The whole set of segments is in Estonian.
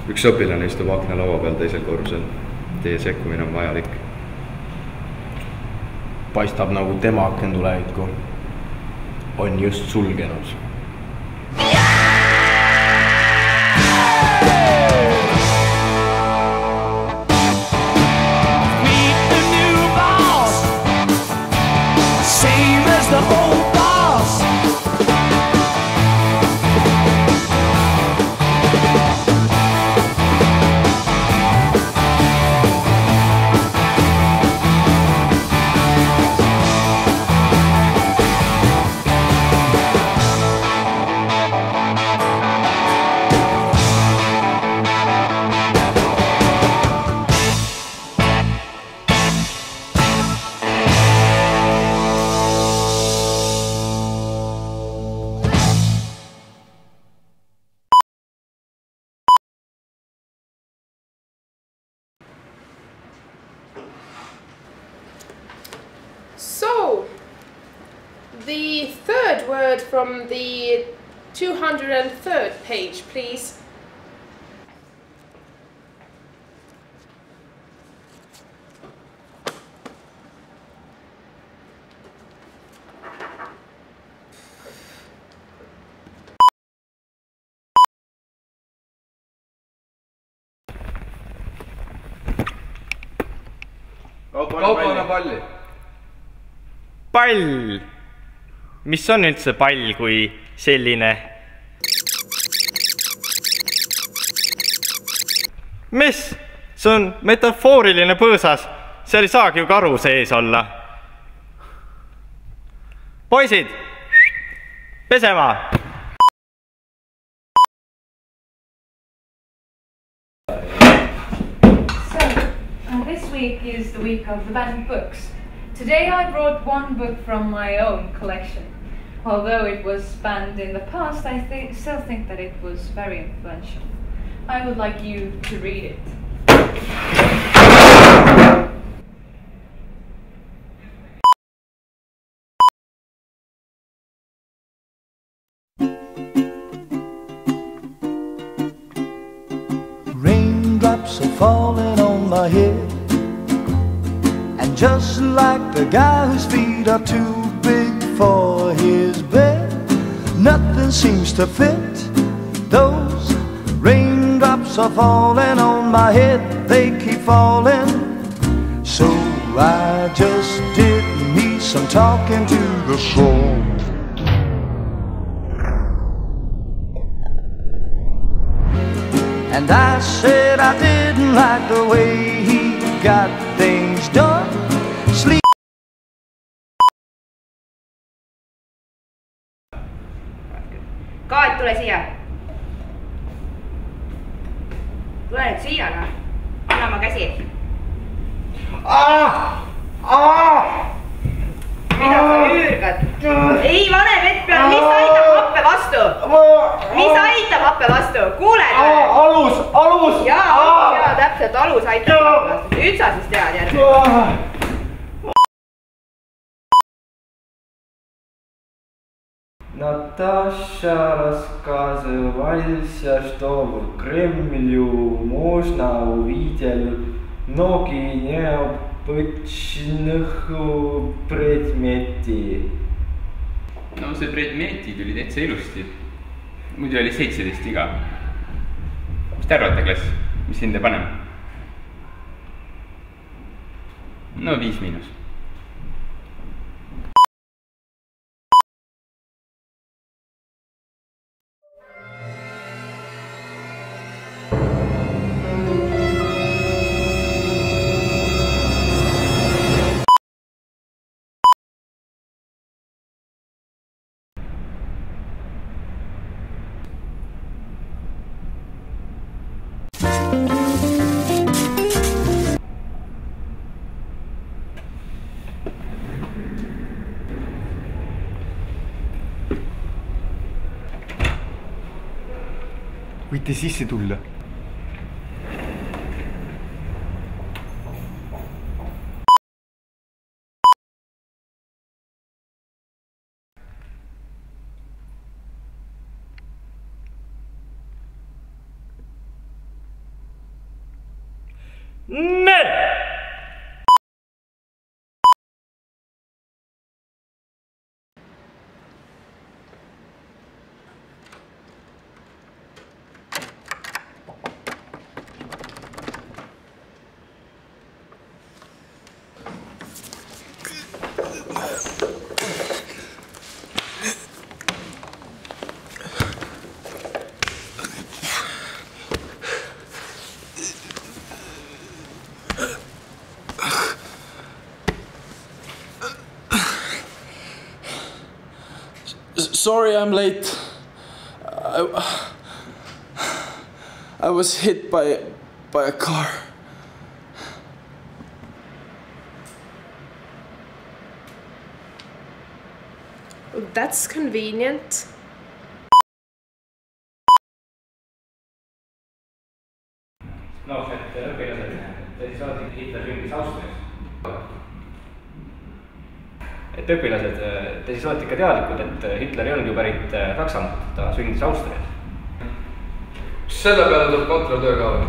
Üks õpilane istub aknalaua peal teisel korrusel. Teie sekkumine on vajalik. Paistab nagu tema aken tulevikku on just sulgenud. So, the third word from the 203rd page, please. Kaupa palli. Pall! Mis on üldse pall kui selline? Mis? See on metafooriline põõsas. Seal ei saagi ju karu sees olla. Poisid! Pesema! This week is the week of the banned books. Today I brought one book from my own collection. Although it was banned in the past, I still think that it was very influential. I would like you to read it. Raindrops are falling on my head, and just like the guy whose feet are too big for his bed, nothing seems to fit. Those raindrops are falling on my head, they keep falling. So I just did me some talking to the sun. And I said I didn't like the way he got things done. Sleep. Kaat, tule siia. Tule nüüd siia, noh. Anna oma käsi. Mida sa üürgad? Ei, vanem vett peal, mis aitab happe vastu? Mis aitab happe vastu? Kuuled? Alus! Jaa, täpselt, alus aitab happe vastu. Nüüd sa siis tead järgi. Наташа рассказывали, что в Кремлю можно увидеть много необычных предметов. No see predmeetid oli täitsa ilusti. Muidu oli 17 iga. Mis te arvate, klass? Mis hinde paneme? No 5 miinus. Võite sisse tulla. Sorry, I'm late. I was hit by a car. That's convenient. No, et õpilased, te siis olete Hitler sündis Austrias. Et õpilased, te siis olete ikka teadlikud, et Hitler ei olnud ju pärit Saksamaalt, ta sündis Austrias. Selle peale tuleb kontroltöö ka või?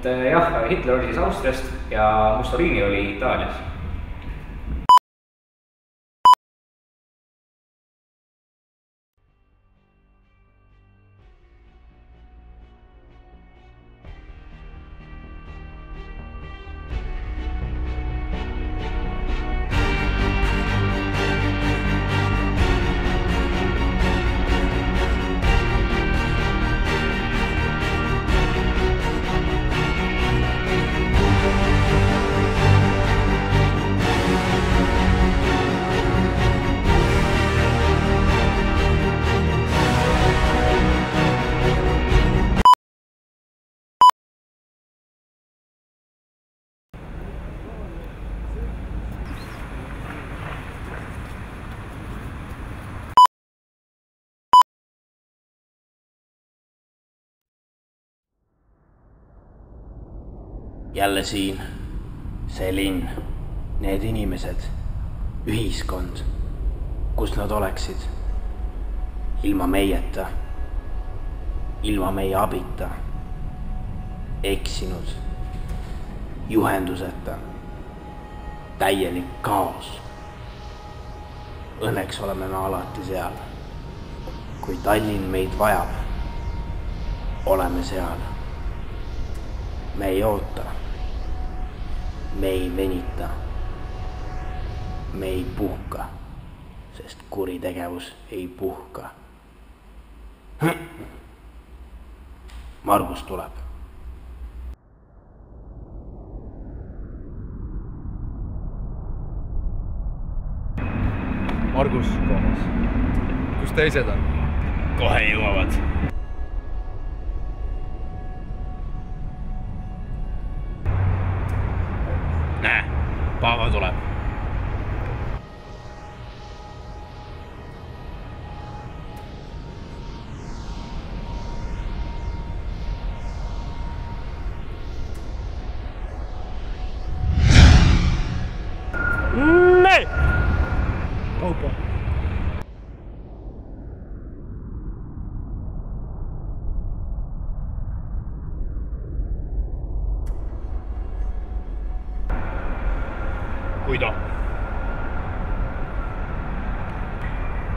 Jah, Hitler oli siis Austriast ja Mussolini oli Itaalias. Jälle siin, see linn, need inimesed, ühiskond, kus nad oleksid, ilma meieta, ilma meie abita, eksinud, juhenduseta, täielik kaos. Õnneks oleme me alati seal. Kui Tallinn meid vajab, oleme seal. Me ei oota. Me ei venita. Me ei puhka, sest kuritegevus ei puhka. Margus tuleb. Margus kohas. Kus teised on? Kohe jõuavad. Näe, Paavo tuleb. Nee! Kaupa. Guido.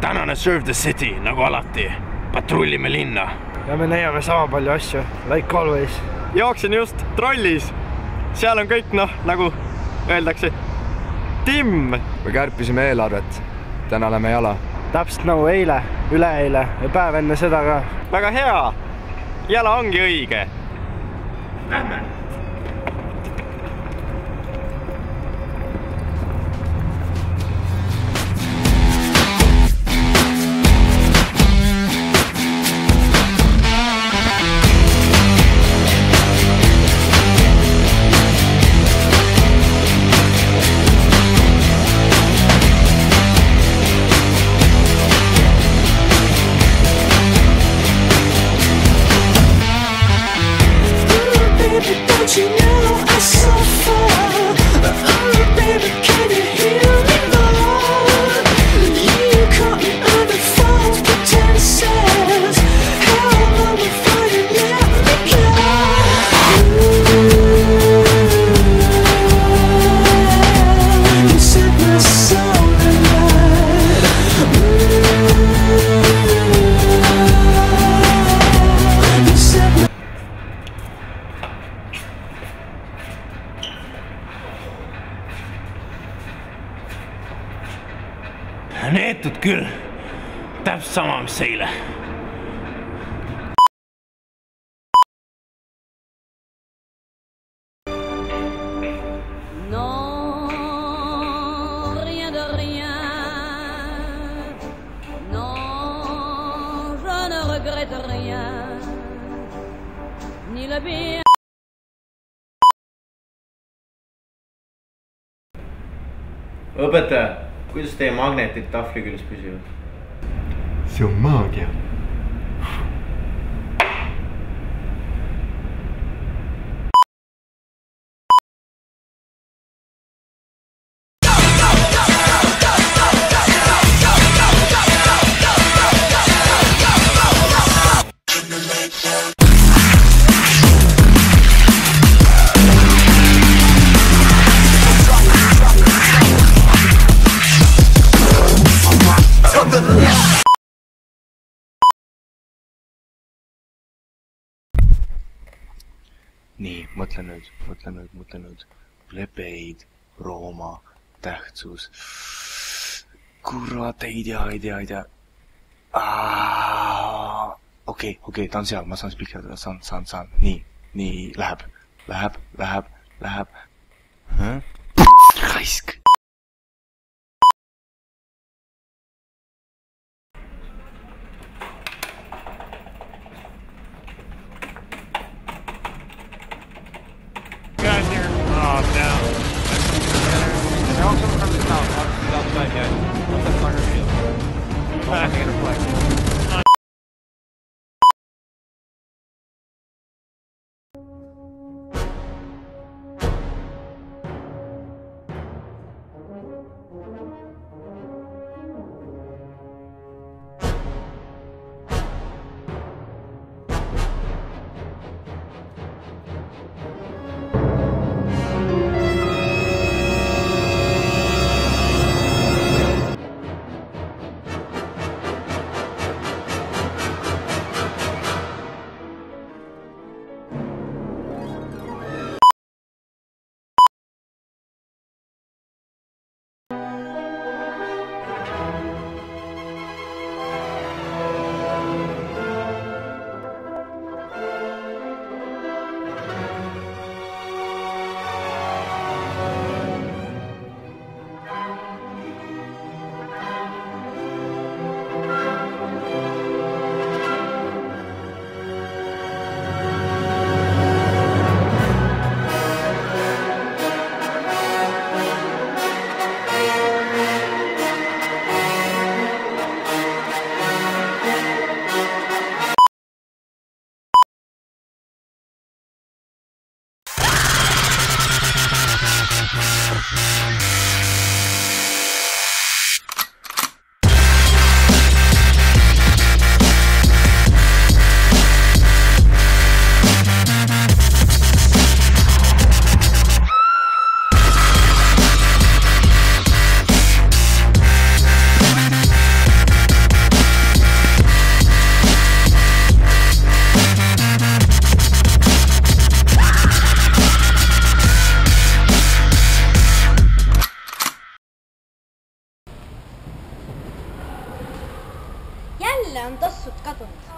Tänane Serve the City, nagu alati. Patrullime linna. Ja me näeme sama palju asju, like always. Jooksin just trollis. Seal on kõik, nagu öeldakse, timm. Me kärpisime eelarvet. Täna oleme jala. Täpselt nagu eile, üleeile ja päev enne seda ka. Väga hea. Jala ongi õige. Lähme. küll. Täpselt sama, mis eile. Õpetaja, kuidas teie magnetid tahvli küljes püsivad? See on maagia. Nii, mõtle nüüd. Plebeid, Rooma, tähtsus. Kurat, ei tea. Okei, ta on seal, ma saan spikerdada, saan. Nii, läheb. Raisk. Guys here. Oh, no. They're all coming from the outside, guys. What's that soccer field? Back. I'm gonna play. Jälle on tossud kadunud.